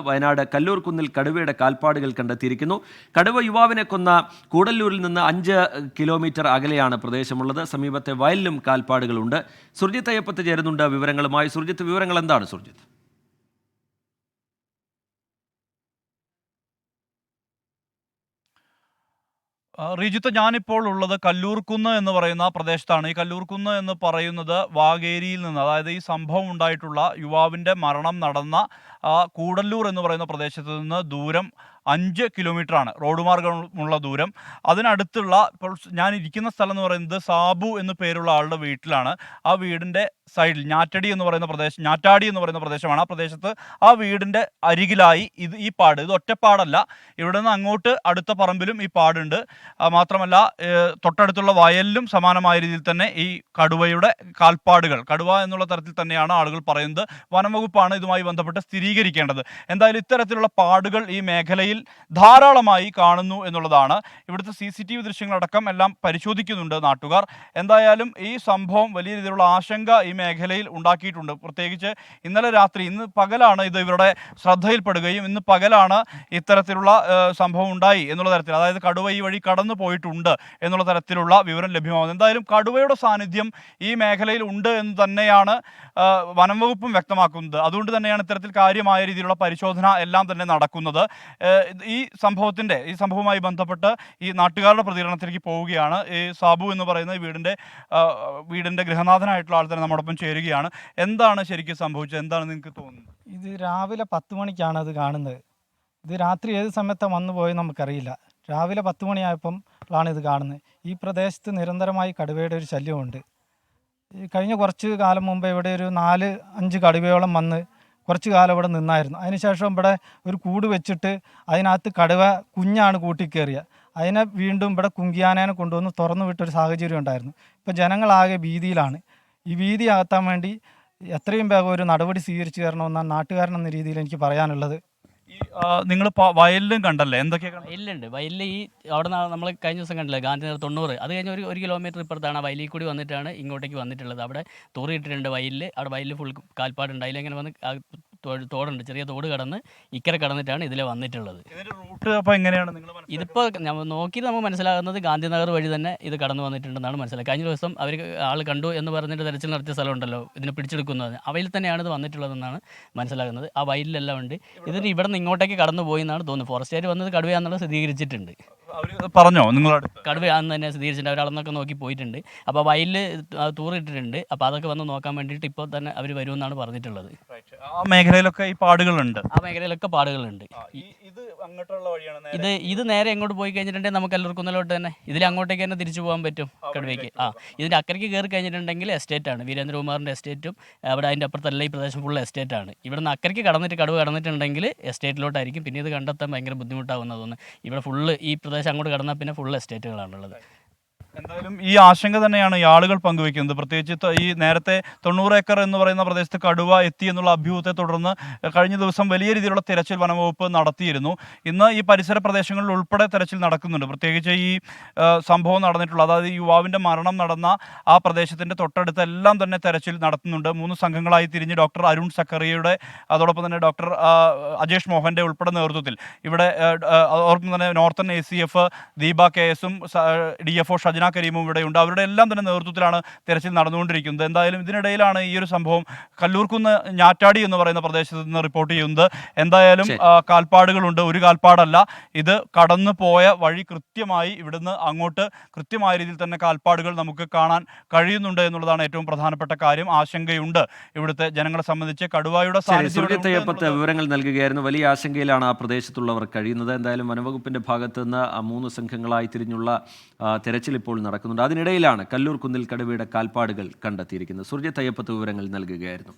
വയനാട് കല്ലൂർകുന്നിൽ കടുവയുടെ കാൽപ്പാടുകൾ കണ്ടെത്തിയിരിക്കുന്നു. കടുവ യുവാവിനെ കൊന്ന കൂടല്ലൂരിൽ നിന്ന് 5 കിലോമീറ്റർ അകലെയാണ് പ്രദേശമുള്ളത്. സമീപത്തെ വയലിലും കാൽപ്പാടുകളുണ്ട്. സുർജിത്ത് അയ്യപ്പത്ത് ചേരുന്നുണ്ട് വിവരങ്ങളുമായി. സുർജിത്ത്, വിവരങ്ങൾ എന്താണ് സുർജിത്ത്? റിജിത്ത്, ഞാനിപ്പോൾ ഉള്ളത് കല്ലൂർകുന്ന് എന്ന് പറയുന്ന പ്രദേശത്താണ്. ഈ കല്ലൂർകുന്ന് എന്ന് പറയുന്നത് വാഗേരിയിൽ നിന്ന്, അതായത് ഈ സംഭവം ഉണ്ടായിട്ടുള്ള യുവാവിൻ്റെ മരണം നടന്ന കൂടല്ലൂർ എന്ന് പറയുന്ന പ്രദേശത്ത് നിന്ന് ദൂരം 5 കിലോമീറ്ററാണ്, റോഡ് മാർഗമുള്ള ദൂരം. അതിനടുത്തുള്ള ഇപ്പോൾ ഞാൻ ഇരിക്കുന്ന സ്ഥലം എന്ന് പറയുന്നത് സാബു എന്ന് പേരുള്ള ആളുടെ വീട്ടിലാണ്. ആ വീടിൻ്റെ സൈഡിൽ ഞാറ്റാടി എന്ന് പറയുന്ന പ്രദേശമാണ്. ആ പ്രദേശത്ത് ആ വീടിൻ്റെ അരികിലായി ഈ പാട്, ഇത് ഒറ്റപ്പാടല്ല, ഇവിടെ നിന്ന് അങ്ങോട്ട് അടുത്ത പറമ്പിലും ഈ പാടുണ്ട്. മാത്രമല്ല തൊട്ടടുത്തുള്ള വയലിലും സമാനമായ രീതിയിൽ തന്നെ ഈ കടുവയുടെ കാൽപ്പാടുകൾ, കടുവ എന്നുള്ള തരത്തിൽ തന്നെയാണ് ആളുകൾ പറയുന്നത്. വനം വകുപ്പാണ് ഇതുമായി ബന്ധപ്പെട്ട് സ്ഥിരീകരിക്കേണ്ടത്. എന്തായാലും ഇത്തരത്തിലുള്ള പാടുകൾ ഈ മേഖലയിൽ ധാരാളമായി കാണുന്നു എന്നുള്ളതാണ്. ഇവിടുത്തെ CCTV ദൃശ്യങ്ങളടക്കം എല്ലാം പരിശോധിക്കുന്നുണ്ട് നാട്ടുകാർ. എന്തായാലും ഈ സംഭവം വലിയ രീതിയിലുള്ള ആശങ്ക ഈ മേഖലയിൽ ഉണ്ടാക്കിയിട്ടുണ്ട്. പ്രത്യേകിച്ച് ഇന്ന് പകലാണ് ഇത് ഇവരുടെ ശ്രദ്ധയിൽപ്പെടുകയും ഇന്ന് പകലാണ് ഇത്തരത്തിലുള്ള സംഭവം ഉണ്ടായി എന്നുള്ള തരത്തിൽ, അതായത് കടുവ ഈ വഴി കടന്നു പോയിട്ടുണ്ട് എന്നുള്ള തരത്തിലുള്ള വിവരം ലഭ്യമാകുന്നത്. എന്തായാലും കടുവയുടെ സാന്നിധ്യം ഈ മേഖലയിൽ ഉണ്ട് എന്ന് തന്നെയാണ് വനം വകുപ്പും വ്യക്തമാക്കുന്നത്. അതുകൊണ്ട് തന്നെയാണ് ഇത്തരത്തിൽ കാര്യമായ രീതിയിലുള്ള പരിശോധന എല്ലാം തന്നെ നടക്കുന്നത്. ഈ സംഭവവുമായി ബന്ധപ്പെട്ട് ഈ നാട്ടുകാരുടെ പ്രതികരണത്തിലേക്ക് പോവുകയാണ്. ഈ സാബു എന്ന് പറയുന്ന വീടിൻ്റെ ഗൃഹനാഥനായിട്ടുള്ള ആൾ തന്നെ നമ്മോടൊപ്പം ചേരുകയാണ്. എന്താണ് ശരിക്കും സംഭവിച്ചത്? എന്താണ് നിങ്ങൾക്ക് തോന്നുന്നത്? ഇത് രാവിലെ 10 മണിക്കാണ് അത് കാണുന്നത്. ഇത് രാത്രി ഏത് സമയത്താണ് വന്നു പോയെന്ന് നമുക്കറിയില്ല. രാവിലെ 10 മണിയായപ്പോഴാണ് ഇത് കാണുന്നത്. ഈ പ്രദേശത്ത് നിരന്തരമായി കടുവയുടെ ഒരു ശല്യമുണ്ട്. കഴിഞ്ഞ കുറച്ച് കാലം മുമ്പ് ഇവിടെ ഒരു 4-5 കടുവയോളം വന്ന് കുറച്ച് കാലം ഇവിടെ നിന്നായിരുന്നു. അതിനുശേഷം ഇവിടെ ഒരു കൂട് വെച്ചിട്ട് അതിനകത്ത് കടുവ കുഞ്ഞാണ് കൂട്ടിക്കയറിയ. അതിനെ വീണ്ടും ഇവിടെ കുങ്കിയാനേനെ കൊണ്ടുവന്ന് തുറന്നു വിട്ടൊരു സാഹചര്യം ഉണ്ടായിരുന്നു. ഇപ്പോൾ ജനങ്ങളാകെ ഭീതിയിലാണ്. ഈ ഭീതി അകത്താൻ വേണ്ടി എത്രയും വേഗം ഒരു നടപടി സ്വീകരിച്ചു തരണമെന്നാണ് നാട്ടുകാരനെന്ന രീതിയിൽ എനിക്ക് പറയാനുള്ളത്. നിങ്ങൾ വയലിലും കണ്ടല്ലേ? എന്തൊക്കെയാണ്? വയലിലുണ്ട്. വയലിൽ ഈ അവിടെ നമ്മൾ കഴിഞ്ഞ ദിവസം കണ്ടില്ലേ, ഗാന്ധിനഗർ 90, അത് കഴിഞ്ഞ് ഒരു കിലോമീറ്റർ ഇപ്പുറത്താണ് വയലിൽ കൂടി വന്നിട്ടാണ് ഇങ്ങോട്ടേക്ക് വന്നിട്ടുള്ളത്. അവിടെ തൂറിയിട്ടിട്ടുണ്ട് വയലിൽ. അവിടെ വയലിൽ ഫുൾ കാൽപ്പാടുണ്ട്. അതിലെങ്ങനെ വന്ന് തോടുണ്ട്, ചെറിയ തോട് കടന്ന് ഇക്കരെ കടന്നിട്ടാണ് ഇതിലെ വന്നിട്ടുള്ളത്. റൂട്ട് അപ്പോൾ എങ്ങനെയാണ് ഇതിപ്പോൾ നോക്കി നമുക്ക് മനസ്സിലാകുന്നത് ഗാന്ധിനഗർ വഴി തന്നെ ഇത് കടന്നു വന്നിട്ടുണ്ടെന്നാണ് മനസ്സിലാക്കുക. കഴിഞ്ഞ ദിവസം അവർ ആൾ കണ്ടു എന്ന് പറഞ്ഞിട്ട് തെരച്ചിൽ നടത്തിയ സ്ഥലമുണ്ടല്ലോ ഇതിനെ പിടിച്ചെടുക്കുന്നത്, അവയിൽ തന്നെയാണ് ഇത് വന്നിട്ടുള്ളതെന്നാണ് മനസ്സിലാകുന്നത്. ആ വയലിലെല്ലാം ഉണ്ട്. ഇതിന് ഇവിടെ നിന്ന് ഇങ്ങോട്ടേക്ക് കടന്നു പോയി എന്നാണ് തോന്നുന്നത്. ഫോറസ്റ്റുകാർ വന്നത് കടുവയാണെന്നുള്ളത് സ്ഥിരീകരിച്ചിട്ടുണ്ട്. പറഞ്ഞോ നിങ്ങൾ? കടുവയാണെന്ന് തന്നെ സ്ഥിരീകരിച്ചിട്ടുണ്ട്. അവരളന്നൊക്കെ നോക്കി പോയിട്ടുണ്ട്. അപ്പോൾ വയലിൽ തൂറിട്ടിട്ടുണ്ട്. അപ്പോൾ അതൊക്കെ വന്ന് നോക്കാൻ വേണ്ടിയിട്ട് ഇപ്പോൾ തന്നെ അവർ വരുമെന്നാണ് പറഞ്ഞിട്ടുള്ളത്. ആ മേഖലയിലൊക്കെ ഈ പാടുകളുണ്ട്. ആ മേഖലയിലൊക്കെ പാടുകളുണ്ട്. ഇത് നേരെ എങ്ങോട്ട് പോയി കഴിഞ്ഞിട്ടുണ്ടെങ്കിൽ നമുക്ക് കല്ലൂർകുന്നിലോട്ട് തന്നെ ഇതിൽ അങ്ങോട്ടേക്ക് തന്നെ തിരിച്ചു പോകാൻ പറ്റും കടുവയ്ക്ക്. ഇതിൻ്റെ അക്കരയ്ക്ക് കയറി കഴിഞ്ഞിട്ടുണ്ടെങ്കിൽ എസ്റ്റേറ്റാണ്, വീരേന്ദ്രകുമാറിൻ്റെ എസ്റ്റേറ്റും അവിടെ അതിൻ്റെ അപ്പുറത്തല്ല ഈ പ്രദേശം ഫുൾ എസ്റ്റേറ്റാണ്. ഇവിടെ നിന്ന് അക്കരയ്ക്ക് കടവ് കടന്നിട്ടുണ്ടെങ്കിൽ എസ്റ്റേറ്റിലോട്ടായിരിക്കും. പിന്നെ ഇത് കണ്ടെത്താൻ ഭയങ്കര ബുദ്ധിമുട്ടാവുന്നതൊന്ന്. ഇവിടെ ഫുള്ള് ഈ പ്രദേശം അങ്ങോട്ട് കടന്നാൽ പിന്നെ ഫുൾ എസ്റ്റേറ്റുകളാണുള്ളത്. എന്തായാലും ഈ ആശങ്ക തന്നെയാണ് ഈ ആളുകൾ പങ്കുവെക്കുന്നത്. പ്രത്യേകിച്ച് ഈ നേരത്തെ 90 ഏക്കർ എന്ന് പറയുന്ന പ്രദേശത്ത് കടുവ എത്തി എന്നുള്ള അഭ്യൂഹത്തെ തുടർന്ന് കഴിഞ്ഞ ദിവസം വലിയ രീതിയിലുള്ള തിരച്ചിൽ വനംവകുപ്പ് നടത്തിയിരുന്നു. ഇന്ന് ഈ പരിസര പ്രദേശങ്ങളിൽ ഉൾപ്പെടെ തിരച്ചിൽ നടക്കുന്നുണ്ട്. പ്രത്യേകിച്ച് ഈ സംഭവം നടന്നിട്ടുള്ള, അതായത് യുവാവിൻ്റെ മരണം നടന്ന ആ പ്രദേശത്തിൻ്റെ തൊട്ടടുത്ത് എല്ലാം തന്നെ തെരച്ചിൽ നടത്തുന്നുണ്ട്. 3 സംഘങ്ങളായി തിരിഞ്ഞ് ഡോക്ടർ അരുൺ സക്കറിയയുടെ, അതോടൊപ്പം തന്നെ ഡോക്ടർ അജേഷ് മോഹൻ്റെ ഉൾപ്പെടെ നേതൃത്വത്തിൽ ഇവിടെ, അതോടൊപ്പം തന്നെ നോർത്തേൺ ACF ദീപ KS-ഉം DFO ഷജന കരീമും ഇവിടെയുണ്ട്. അവരുടെ എല്ലാം തന്നെ നേതൃത്വത്തിലാണ് തെരച്ചിൽ നടന്നുകൊണ്ടിരിക്കുന്നത്. എന്തായാലും ഇതിനിടയിലാണ് ഈ ഒരു സംഭവം കല്ലൂർകുന്ന് ഞാറ്റാടി എന്ന് പറയുന്ന പ്രദേശത്ത് നിന്ന് റിപ്പോർട്ട് ചെയ്യുന്നത്. എന്തായാലും കാൽപ്പാടുകളുണ്ട്, ഒരു കാൽപ്പാടല്ല. ഇത് കടന്നു പോയ വഴി കൃത്യമായി ഇവിടുന്ന് അങ്ങോട്ട് കൃത്യമായ രീതിയിൽ തന്നെ കാൽപ്പാടുകൾ നമുക്ക് കാണാൻ കഴിയുന്നുണ്ട് എന്നുള്ളതാണ് ഏറ്റവും പ്രധാനപ്പെട്ട കാര്യം. ആശങ്കയുണ്ട് ഇവിടുത്തെ ജനങ്ങളെ സംബന്ധിച്ച്. കടുവയുടെ വിവരങ്ങൾ നൽകുകയായിരുന്നു. വലിയ ആശങ്കയിലാണ് ആ പ്രദേശത്തുള്ളവർ കഴിയുന്നത്. എന്തായാലും വനംവകുപ്പിന്റെ ഭാഗത്ത് നിന്ന് 3 സംഘങ്ങളായി തിരിഞ്ഞുള്ള തെരച്ചിൽ ഇപ്പോൾ നടക്കുന്നുണ്ട്. അതിനിടയിലാണ് കല്ലൂർകുന്നിൽ കടുവയുടെ കാൽപ്പാടുകൾ കണ്ടെത്തിയിരിക്കുന്നത്. സുർജിത്ത് അയ്യപ്പത്ത് വിവരങ്ങൾ നൽകുകയായിരുന്നു.